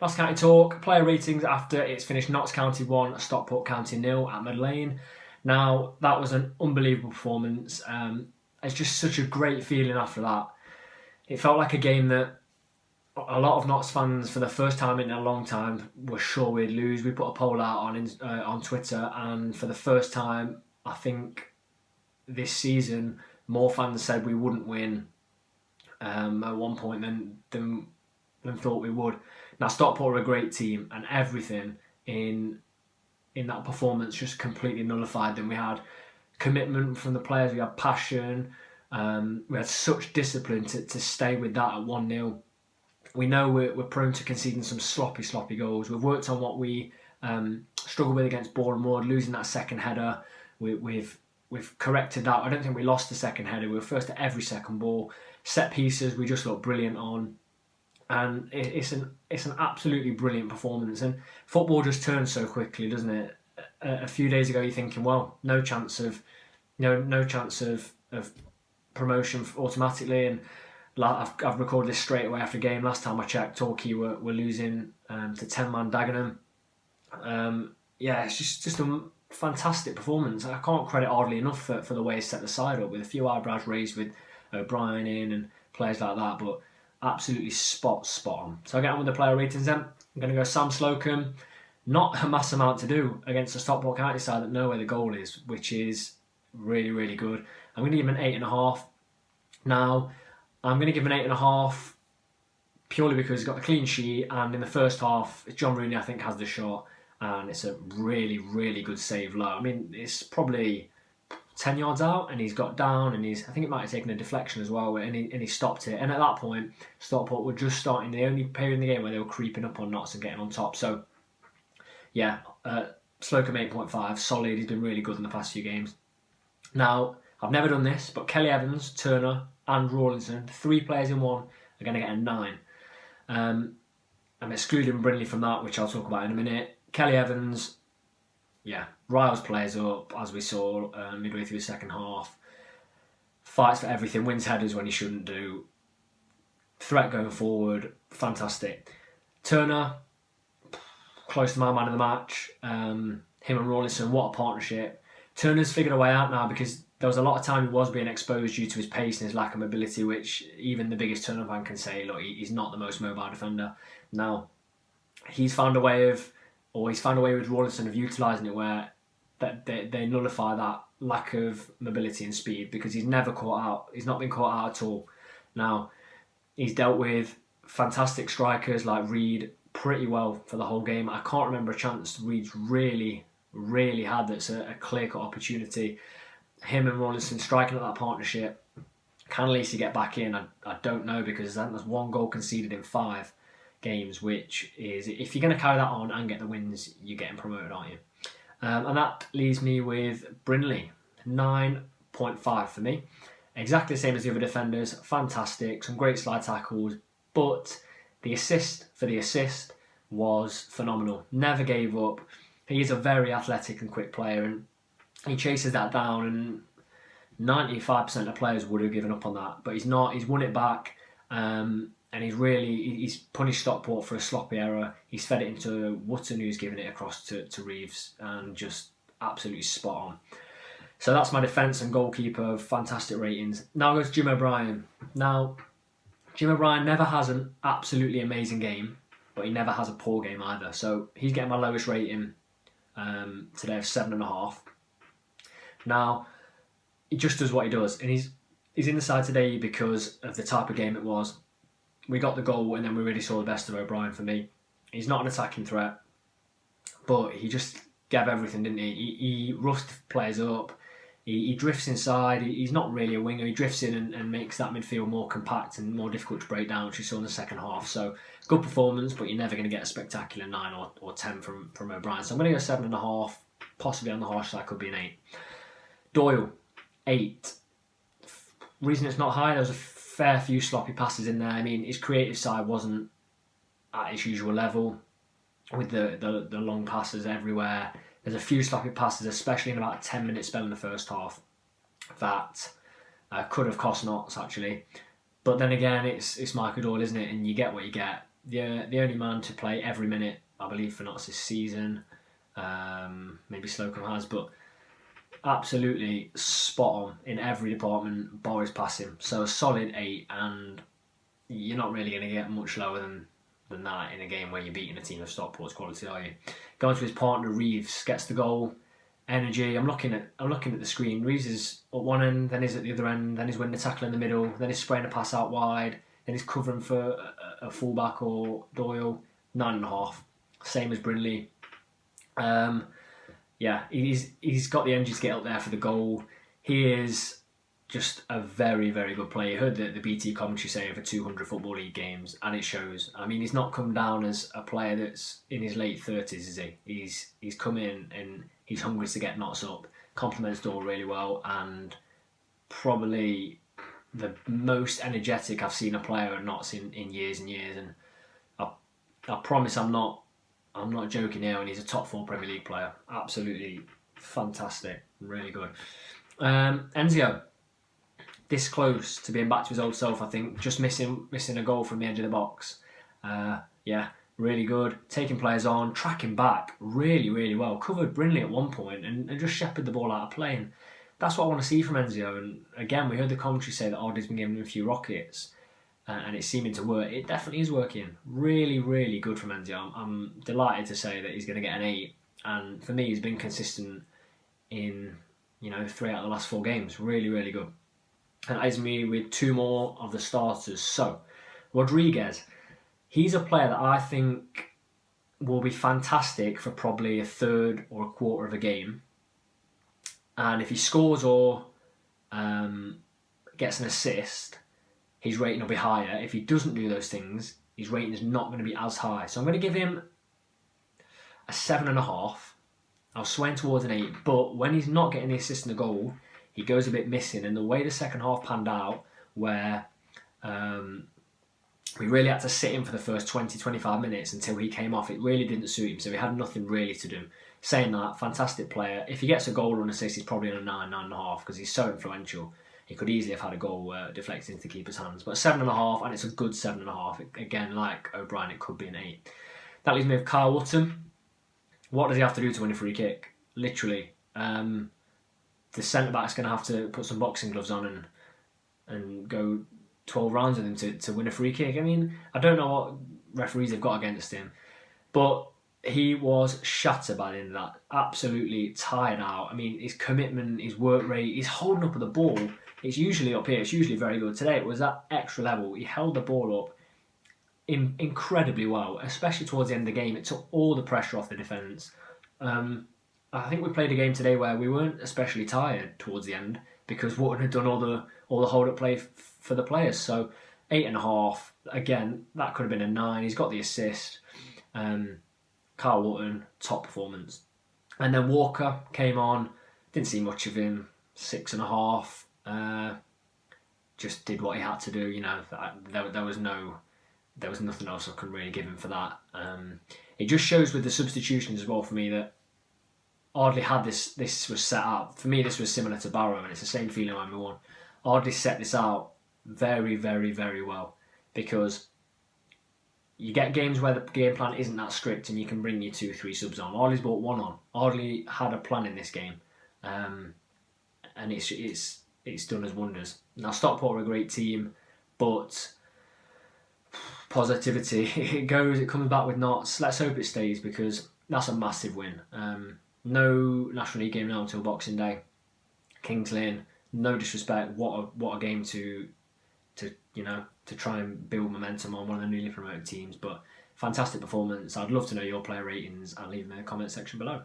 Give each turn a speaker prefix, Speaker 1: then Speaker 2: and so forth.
Speaker 1: Last County talk, player ratings after it's finished Notts County 1, Stockport County 0 at Meadow Lane. Now, that was an unbelievable performance. It's just such a great feeling after that. It felt like a game that a lot of Notts fans, for the first time in a long time, were sure we'd lose. We put a poll out on Twitter, and for the first time, I think this season, more fans said we wouldn't win at one point than thought we would. Now, Stockport are a great team, and everything in that performance just completely nullified them. We had commitment from the players, we had passion, we had such discipline to stay with that at 1-0. We know we're prone to conceding some sloppy goals. We've worked on what we struggled with against Bournemouth, losing that second header. We've corrected that. I don't think we lost the second header. We were first at every second ball. Set pieces, we just looked brilliant on. And it's an absolutely brilliant performance. And football just turns so quickly, doesn't it? A few days ago, you're thinking, well, no chance of promotion automatically. And I've recorded this straight away after a game. Last time I checked, Torquay were losing to 10-man Dagenham. It's just a fantastic performance. I can't credit Ardley enough for the way he set the side up, with a few eyebrows raised with O'Brien in and players like that. But absolutely spot on. So I get on with the player ratings then. I'm going to go Sam Slocum. Not a mass amount to do against the Stockport County side that know where the goal is, which is really, really good. I'm going to give him an 8.5. Now, I'm going to give him an 8.5 purely because he's got the clean sheet, and in the first half, John Rooney, I think, has the shot, and it's a really, really good save low. I mean, it's probably 10 yards out, and he's got down, and I think it might have taken a deflection as well, and he stopped it. And at that point, Stockport were just starting the only period in the game where they were creeping up on Notts and getting on top. So, yeah, Slocum 8.5, solid. He's been really good in the past few games. Now, I've never done this, but Kelly Evans, Turner, and Rawlinson, 3 players in one, are going to get a 9. I'm excluding Brindley from that, which I'll talk about in a minute. Kelly Evans, riles players up, as we saw midway through the second half. Fights for everything, wins headers when he shouldn't do. Threat going forward, fantastic. Turner, close to my man of the match. Him and Rawlinson, what a partnership. Turner's figured a way out now, because there was a lot of time he was being exposed due to his pace and his lack of mobility, which even the biggest Turner fan can say, look, he's not the most mobile defender. Now, he's found a way with Rawlinson of utilising it where that they nullify that lack of mobility and speed, because he's never caught out. He's not been caught out at all. Now, he's dealt with fantastic strikers like Reed pretty well for the whole game. I can't remember a chance Reed's really had that's a clear-cut opportunity. Him and Rawlinson striking at that partnership. Can Lacey get back in? I don't know, because there's 1 goal conceded in 5 games, which is, if you're going to carry that on and get the wins, you're getting promoted, aren't you? And that leaves me with Brindley, 9.5 for me. Exactly the same as the other defenders. Fantastic, some great slide tackles, but the assist for the assist was phenomenal. Never gave up. He is a very athletic and quick player, and he chases that down, and 95% of players would have given up on that, but he's not. He's won it back, and he's punished Stockport for a sloppy error. He's fed it into Wootton, who's given it across to Reeves, and just absolutely spot on. So that's my defence and goalkeeper, fantastic ratings. Now goes Jim O'Brien. Now, Jim O'Brien never has an absolutely amazing game, but he never has a poor game either. So he's getting my lowest rating today of 7.5. Now, he just does what he does, and he's in the side today because of the type of game it was. We got the goal, and then we really saw the best of O'Brien for me. He's not an attacking threat, but he just gave everything, didn't he? He roughs players up. He drifts inside. He's not really a winger. He drifts in and makes that midfield more compact and more difficult to break down, which we saw in the second half. So, good performance, but you're never going to get a spectacular 9 or 10 from O'Brien. So I'm going to go 7.5, possibly on the harsh side, could be an 8. Doyle, 8. Reason it's not high, there was a fair few sloppy passes in there. I mean, his creative side wasn't at its usual level, with the long passes everywhere. There's a few sloppy passes, especially in about a 10-minute spell in the first half, that could have cost Notts, actually. But then again, it's Michael Doyle, isn't it? And you get what you get. the only man to play every minute, I believe, for Notts this season. Maybe Slocum has, but absolutely spot on in every department, bar his passing. So a solid 8, and you're not really going to get much lower than that in a game where you're beating a team of Stockport's quality, are you? Going to his partner, Reeves gets the goal. Energy. I'm looking at the screen. Reeves is at one end, then he's at the other end, then he's winning the tackle in the middle, then he's spraying a pass out wide, then he's covering for a fullback or Doyle. 9.5, same as Brindley. Yeah, he's got the energy to get up there for the goal. He is just a very, very good player. You heard the BT commentary say over 200 Football League games, and it shows. I mean, he's not come down as a player that's in his late 30s, is he? He's come in and he's hungry to get Notts up, complements Doyle really well, and probably the most energetic I've seen a player at Notts in years and years. And I promise I'm not joking here, and he's a top 4 Premier League player. Absolutely fantastic, really good. Enzio, this close to being back to his old self, I think. Just missing a goal from the edge of the box. Yeah, really good. Taking players on, tracking back really, really well. Covered Brindley at one point and just shepherded the ball out of play. And that's what I want to see from Enzio. And again, we heard the commentary say that Ardy's been giving him a few rockets. And it's seeming to work. It definitely is working. Really, really good from Enzio. I'm delighted to say that he's going to get an 8. And for me, he's been consistent in 3 out of the last 4 games. Really, really good. And eyes me with 2 more of the starters. So, Rodriguez, he's a player that I think will be fantastic for probably a third or a quarter of a game. And if he scores or gets an assist, his rating will be higher. If he doesn't do those things, his rating is not going to be as high. So I'm going to give him a 7.5. I was swaying towards an 8, but when he's not getting the assist and the goal, he goes a bit missing. And the way the second half panned out, where we really had to sit him for the first 20-25 minutes until he came off, it really didn't suit him, so he had nothing really to do. Saying that, fantastic player. If he gets a goal or an assist, he's probably on a 9.5, because he's so influential. He could easily have had a goal deflected into the keeper's hands. But 7.5, and it's a good 7.5. Again, like O'Brien, it could be an 8. That leaves me with Carl Wootton. What does he have to do to win a free kick? Literally. The centre-back's going to have to put some boxing gloves on and go 12 rounds with him to win a free kick. I mean, I don't know what referees have got against him, but he was shattered by the end of that. Absolutely tired out. I mean, his commitment, his work rate, his holding up of the ball, it's usually up here, it's usually very good. Today it was that extra level. He held the ball up incredibly well, especially towards the end of the game. It took all the pressure off the defence. I think we played a game today where we weren't especially tired towards the end because Wootton had done all the hold-up play for the players. So 8.5, again, that could have been a 9. He's got the assist. Carl Wootton, top performance. And then Walker came on, didn't see much of him, 6.5. Just did what he had to do. There was nothing else I could really give him for that. It just shows with the substitutions as well for me that Ardley had this was set up. For me, this was similar to Barrow, and it's the same feeling when we won. Ardley set this out very, very, very well, because you get games where the game plan isn't that strict and you can bring your 2-3 subs on. Ardley's brought 1 on. Ardley had a plan in this game, and it's done us wonders. Now, Stockport are a great team, but positivity, it comes back with Notts. Let's hope it stays, because that's a massive win. No National League game now until Boxing Day. Kings Lynn, no disrespect, what a game to try and build momentum on one of the newly promoted teams. But fantastic performance. I'd love to know your player ratings, and leave them in the comment section below.